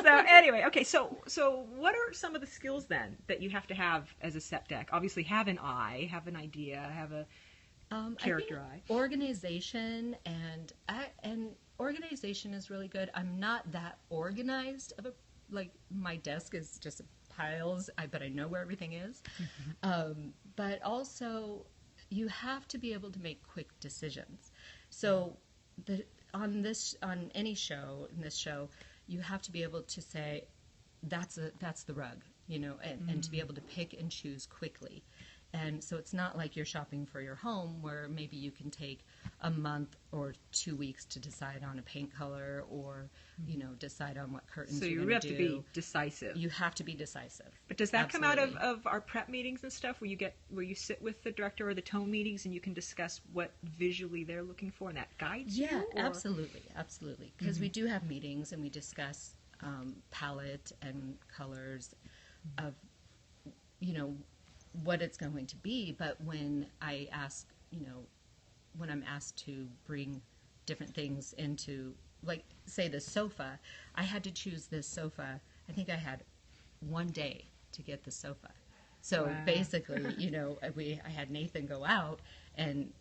So anyway, okay. So what are some of the skills then that you have to have as a set deck? Obviously, have an eye, have an idea, have a character eye. Organization and organization is really good. I'm not that organized like my desk is just piles, but I know where everything is. But also, you have to be able to make quick decisions. So on any show, in this show, you have to be able to say, that's the rug, and to be able to pick and choose quickly. And so it's not like you're shopping for your home where maybe you can take a month or 2 weeks to decide on a paint color or, decide on what curtains you're going to do. So you have to be decisive. You have to be decisive. But does that come out of our prep meetings and stuff where you sit with the director or the tone meetings and you can discuss what visually they're looking for and that guides you? Yeah, absolutely. Because we do have meetings and we discuss palette and colors of, what it's going to be. But when I ask, when I'm asked to bring different things into, like, say the sofa, I had to choose this sofa. I think I had 1 day to get the sofa. So basically, I had Nathan go out and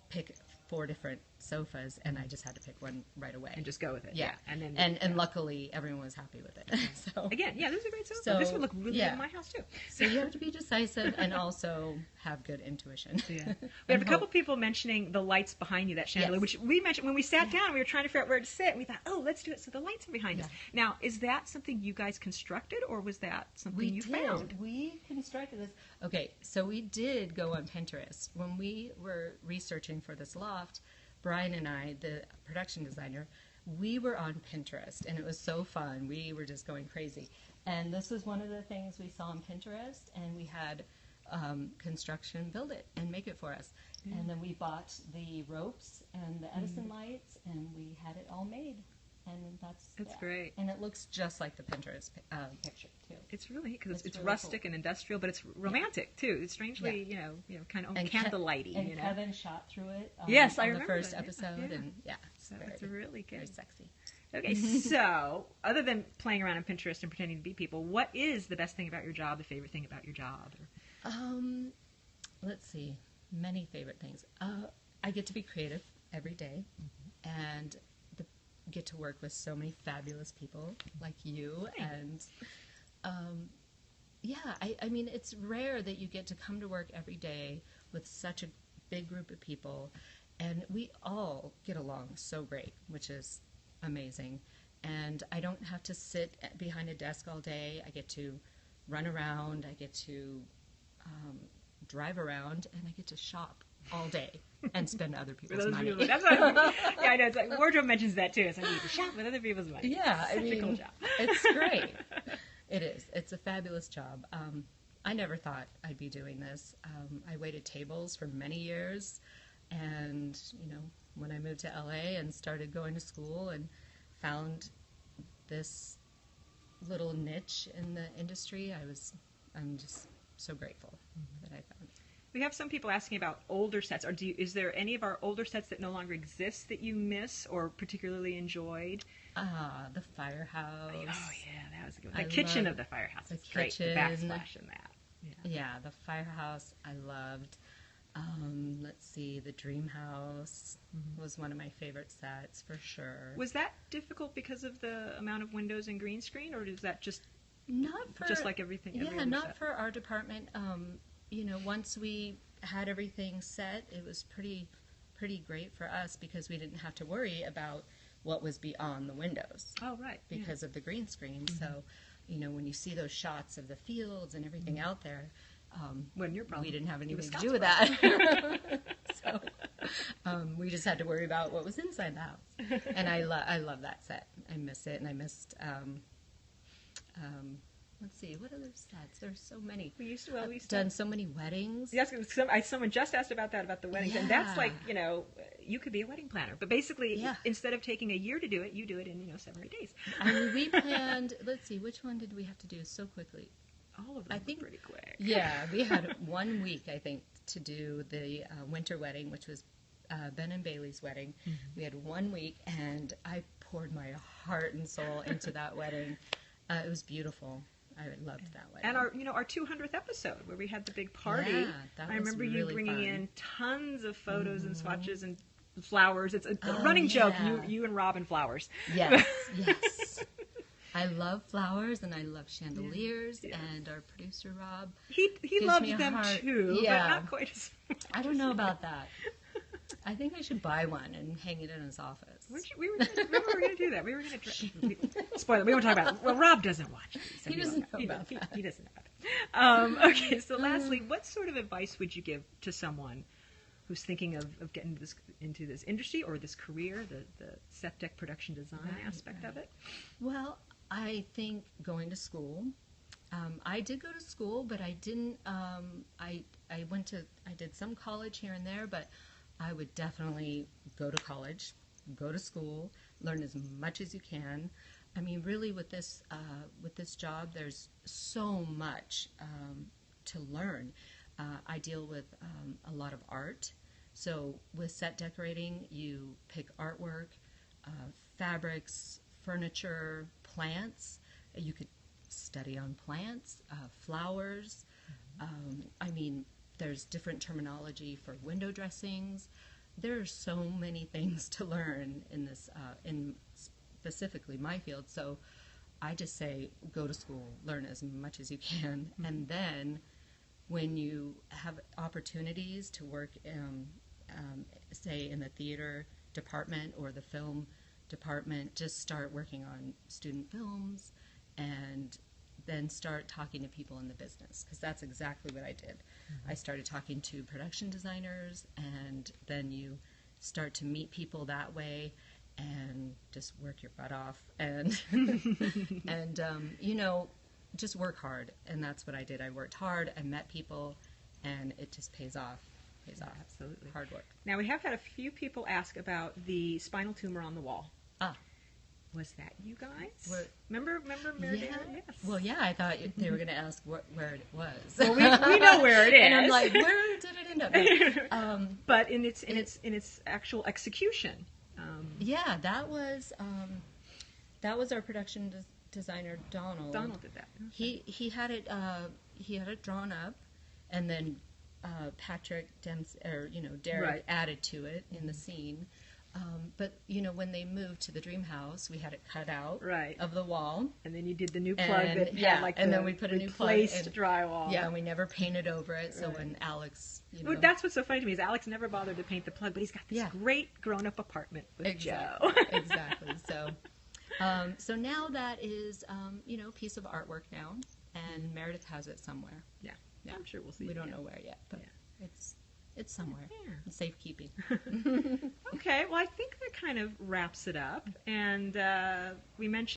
pick 4 different sofas, and I just had to pick one right away and just go with it. Yeah, and luckily everyone was happy with it. So again, this is a great sofa. This would look really good in my house too. So you have to be decisive and also have good intuition. Yeah, we have a couple people mentioning the lights behind you, that chandelier, which we mentioned when we sat down. We were trying to figure out where to sit, and we thought, let's do it so the lights are behind us. Now, is that something you guys constructed, or was that something you found? We constructed this. Okay, so we did go on Pinterest when we were researching for this loft. Brian and I, the production designer, we were on Pinterest, and it was so fun. We were just going crazy. And this was one of the things we saw on Pinterest, and we had construction build it and make it for us. And then we bought the ropes and the Edison lights, and we had it all made. And that's great. And it looks just like the Pinterest picture, too. It's really neat because it's really rustic cool. and industrial, but it's romantic, too. It's strangely, kind of candlelighty. And Kevin shot through it on the first episode. And it's really good. Very sexy. Okay, so other than playing around on Pinterest and pretending to be people, what is the best thing about your job, the favorite thing about your job? Let's see. Many favorite things. I get to be creative every day, and get to work with so many fabulous people like you. And I mean, it's rare that you get to come to work every day with such a big group of people, and we all get along so great, which is amazing. And I don't have to sit behind a desk all day. I get to run around, I get to drive around, and I get to shop all day and spend other people's money. That's what I know. It's like wardrobe mentions that too. It's like you to shop with other people's money. Yeah, Such a cool job. It's great. It is. It's a fabulous job. I never thought I'd be doing this. I waited tables for many years, and when I moved to LA and started going to school and found this little niche in the industry, I'm just so grateful that I found it. We have some people asking about older sets. Is there any of our older sets that no longer exist that you miss or particularly enjoyed? The firehouse. Oh, yeah, that was a good one. The kitchen of the firehouse is great. The backsplash in that. Yeah, the firehouse I loved. Let's see, the Dream House was one of my favorite sets for sure. Was that difficult because of the amount of windows and green screen, or is that just like everything? Yeah, not for our department. Once we had everything set, it was pretty great for us because we didn't have to worry about what was beyond the windows. Oh, right. Because of the green screen. So, when you see those shots of the fields and everything out there, we didn't have anything to do with that. So, we just had to worry about what was inside the house. And I love that set. I miss it, and I missed... let's see, what other sets? There's so many. We've done so many weddings. Yes, someone just asked about the weddings, and that's like, you could be a wedding planner. But basically, instead of taking a year to do it, you do it in, 7 or 8 days. I mean, we planned, let's see, which one did we have to do so quickly? All of them were pretty quick. Yeah, we had 1 week, I think, to do the winter wedding, which was Ben and Bailey's wedding. We had 1 week, and I poured my heart and soul into that wedding. It was beautiful. I loved that wedding. And our 200th episode where we had the big party. Yeah, that I was remember really you bringing fun. in tons of photos and swatches and flowers. It's a running joke. You and Rob and flowers. Yes, yes. I love flowers and I love chandeliers, and our producer Rob. He gives loves me a them heart. too, Yeah. but not quite as much. I don't know about that. I think I should buy one and hang it in his office. We were going to do that. We were going to spoil it. We won't talk about it. Well, Rob doesn't watch it. So He doesn't know about that. He doesn't know about it. Okay, so lastly, what sort of advice would you give to someone who's thinking of getting into this industry or this career, the set deck production design aspect of it? Well, I think going to school. I did go to school, but I didn't. I did some college here and there, but I would definitely go to college, go to school, learn as much as you can. I mean, really, with this job, there's so much to learn. I deal with a lot of art. So with set decorating, you pick artwork, fabrics, furniture, plants. You could study on plants, flowers. I mean, there's different terminology for window dressings. There are so many things to learn in this, in specifically my field. So I just say go to school, learn as much as you can, and then when you have opportunities to work, say in the theater department or the film department, just start working on student films and then start talking to people in the business, because that's exactly what I did. I started talking to production designers, and then you start to meet people that way and just work your butt off and and just work hard. And that's what I did. I worked hard, I met people, and it just pays off. Absolutely. Hard work. Now, we have had a few people ask about the spinal tumor on the wall. Was that you guys? Remember Mary Yeah. Yes. Well, yeah, I thought they were going to ask where it was. Well, we know where it is. And I'm like, where did it end up? But in its actual execution. Yeah, that was our production designer Donald. Donald did that. He had it drawn up, and then Patrick Derek added to it in the scene. But when they moved to the dream house, we had it cut out of the wall, and then you did the new plug and then we put a new plug replaced drywall. Yeah, and we never painted over it. So when Alex, well, that's what's so funny to me is Alex never bothered to paint the plug, but he's got this great grown-up apartment with Joe. Exactly. So now that is a piece of artwork now, and Meredith has it somewhere. Yeah. I'm sure we'll see. We don't know where yet, but it's somewhere. Yeah. It's safekeeping. Okay, well, I think that kind of wraps it up. And we mentioned